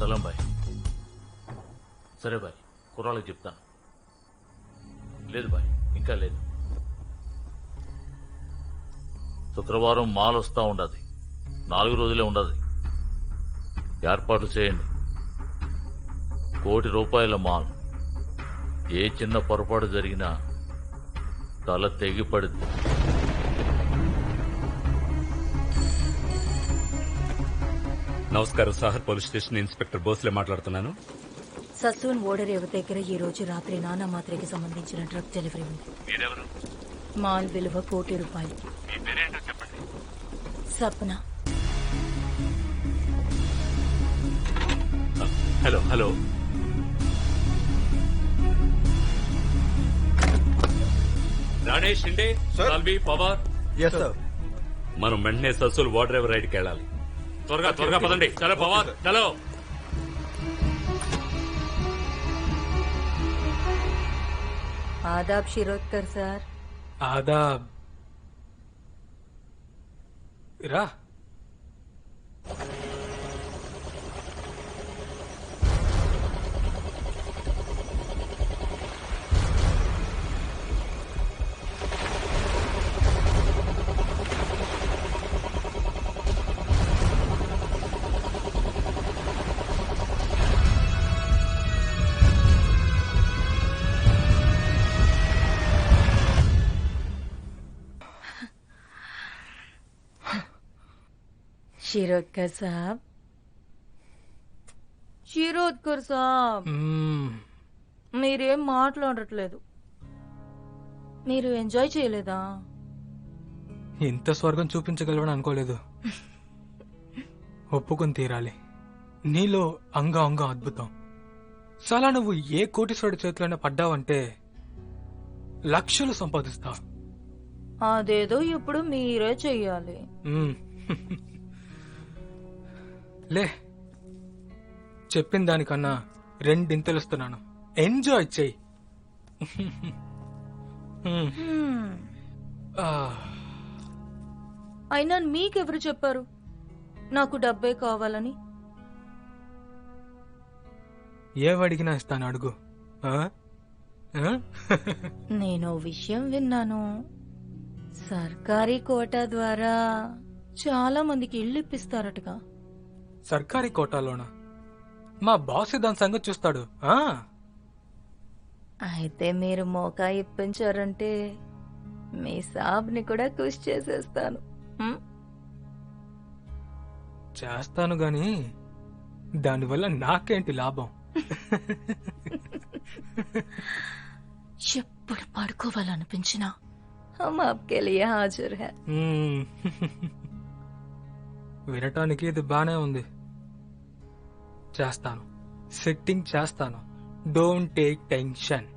సలాం bye. సరే bye, కుర్రాళ్ళకి చెప్తాను. లేదు బాయ్, ఇంకా లేదు. శుక్రవారం మాల్ వస్తా ఉండదు, 4 రోజులే ఉండదు. ఏర్పాట్లు చేయండి. ₹1 కోటి మాల్. ఏ చిన్న పొరపాటు జరిగినా తల తెగిపడుద్ది. నమస్కారం sir, police station inspector Bhosle మాట్లాడుతున్నాను. ససూన్ ఓడరేవు దగ్గర ఈ రోజు రాత్రి నానా మాత్రకి సంబంధించిన డ్రగ్ డెలివరీ ఉంది. మీరెవరు? మాల్ విలువ ₹1 కోటి. మీ పేరేంటో చెప్పండి. సప్న. Hello hello, Rane Shinde, Salvi, Pawar. మనం వెంటనే ససూల్ ఓడరేవు రైడ్కి వెళ్ళాలి. త్వరగా త్వరగా పదండి. చలో పవార్, చలో. ఆదాబ్ శిరోద్కర్ సార్. ఆదాబ్. రా. శిరోద్కర్ సాబ్. శిరోద్కర్ సాబ్, మీరేం మాట్లాడట్లేదు. మీరు ఎంజాయ్ చేయలేదా? ఇంత స్వర్గం చూపించగలవని అనుకోలేదు. ఒప్పుకొని తీరాలి. నీలో అంగ అద్భుతం. చాలా నువ్వు ఏ కోటీశ్వరుడి చేతిలోనే పడ్డావంటే లక్షలు సంపాదిస్తావు. అదేదో ఇప్పుడు మీరే చెయ్యాలి. లే, చెప్పిన దానికన్నా 2 ఇంతలుస్తున్నాను. ఎంజాయ్ చెయ్యి. అయినా మీకెవరు చెప్పారు నాకు డబ్బే కావాలని? ఏవడిగినా ఇస్తాను, అడుగు. నేను విషయం విన్నాను. సర్కారీ కోటా ద్వారా చాలా మందికి ఇళ్ళు ఇప్పిస్తారటగా. సర్కారీ కోటాలోనా? మా బాస్ దాని సంగతి చూస్తాడు. అయితే మీరు మోకా ఇప్పించారంటే మీ సాబ్ని కూడా ఖుష్ చేసేస్తాను. చేస్తాను గాని దానివల్ల నాకేంటి లాభం? ఎప్పుడు పడుకోవాలనిపించినా హమ్ ఆప్కే లియే హాజర్ హై. వినటానికి ఇది బానే ఉంది. చేస్తాను, సెట్టింగ్ చేస్తాను. Don't take tension.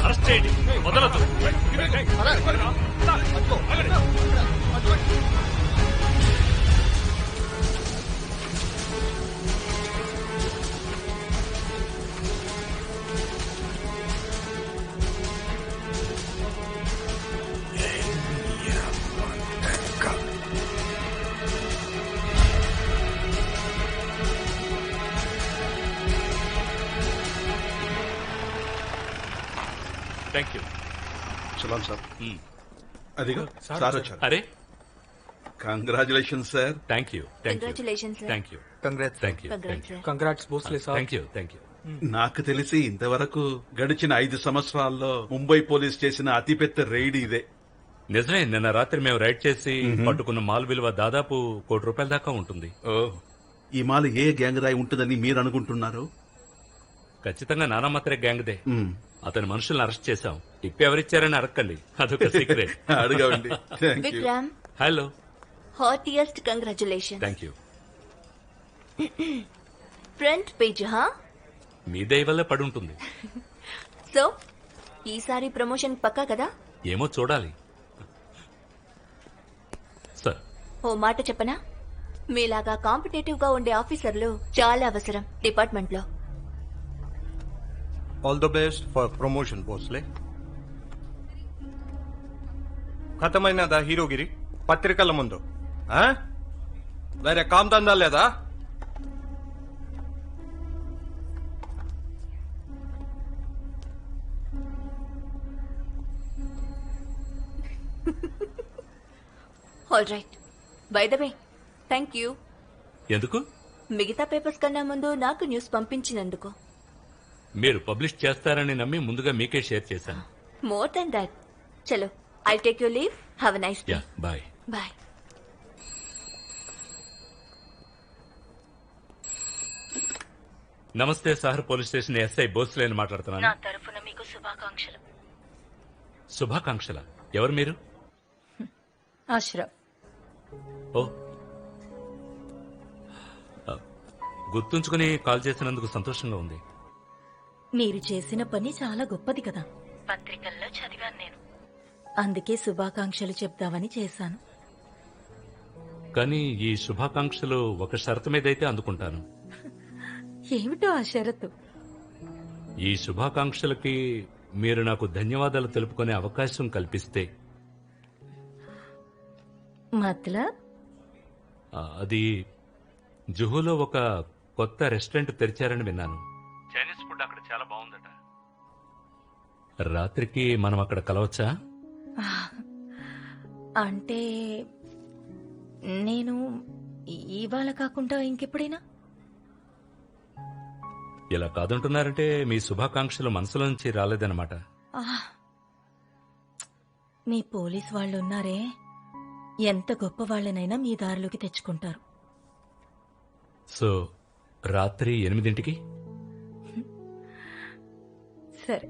అరెస్ట్ చేయండి, వదలదు. Thank you. సలాం సార్. అదిగో సార్ వచ్చారు. అరే, congratulation sir. Thank you, thank you, Congratulations, sir. Thank you, congrats. Thank you, Congrats, sir. Congrats Bhosle sir. Thank you, thank you. నాకు తెలిసి ఇంతవరకు గడిచిన 5 సంవత్సరాల్లో ముంబై పోలీస్ చేసిన అతిపెద్ద రైడ్ ఇదే. నిజమే, నిన్న రాత్రి మేము రైడ్ చేసి పట్టుకున్న మాల్ విలువ దాదాపు ₹1 కోటి దాకా ఉంటుంది. ఓ, ఈ మాల్ ఏ గ్యాంగ్ రాయి ఉంటుందని మీరు అనుకుంటున్నారు? ఖచ్చితంగా నానామాత్రే గ్యాంగ్దే. మ్మ్. అతని మనుషుల్ని అరెస్ట్ చేశాం. టిప్ ఎవరిచ్చారని అడగండి, అదొక సీక్రెట్. అడగండి. Thank you. Vikram, hello, heartiest congratulations. Thank you. Front page హా? మీ దయ వల్లే పడి ఉంటుంది. సో ఈసారి ప్రమోషన్ పక్కా కదా? ఏమో చూడాలి. సార్, ఓ మాట చెప్పనా, మీలాగా కాంపిటేటివ్ గా ఉండే ఆఫీసర్లు చాలా అవసరం డిపార్ట్మెంట్ లో. All the best for promotion Bhosle. ఖతమైనదా హీరోగిరి పత్రికల ముందు? ఆ? వేరే కామ్ దందా లేదా? All right, by the way thank you. ఎందుకు? మిగతా పేపర్స్ కన్నా ముందు నాకు న్యూస్ పంపించినందుకు. మీరు పబ్లిష్ చేస్తారని నమ్మి ముందుగా మీకే షేర్ చేశాను. More then that. చలో, I take you leave. Have a nice day. Yeah, bye. Bye. నమస్తే సార్, పోలీస్ స్టేషన్ ఎస్ఐ భోస్లేని మాట్లాడుతున్నాను. తరఫున మీకు శుభాకాంక్షలు. శుభాకాంక్షల? ఎవరు మీరు? అష్రఫ్. ఓ, గుర్తుంచుకుని కాల్ చేసినందుకు సంతోషంగా ఉంది. మీరు చేసిన పని చాలా గొప్పది కదా, పత్రికల్లో చదివాను నేను. అందుకే శుభాకాంక్షలు చెప్దామని చేశాను. కానీ ఈ శుభాకాంక్షలు ఒక షరతు మీదైతే అందుకుంటాను. ఏమిటో ఆ షరతు? ఈ శుభాకాంక్షలకి మీరు నాకు ధన్యవాదాలు తెలుపుకునే అవకాశం కల్పిస్తే. మతలబ్? అది జుహులో ఒక కొత్త రెస్టారెంట్ తెరిచారని విన్నాను. చైనీస్ ఫుడ్ అక్కడ చాలా బాగుందట. రాత్రికి మనం అక్కడ కలవచ్చా? అంటే నేను ఇవాళ కాకుండా ఇంకెప్పుడైనా? ఇలా కాదంటున్నారంటే మీ శుభాకాంక్షలు మనసులో నుంచి రాలేదన్నమాట. మీ పోలీస్ వాళ్ళు ఉన్నారే, ఎంత గొప్ప వాళ్ళనైనా మీ దారిలోకి తెచ్చుకుంటారు. సో రాత్రి 8 గంటలకి? సరే.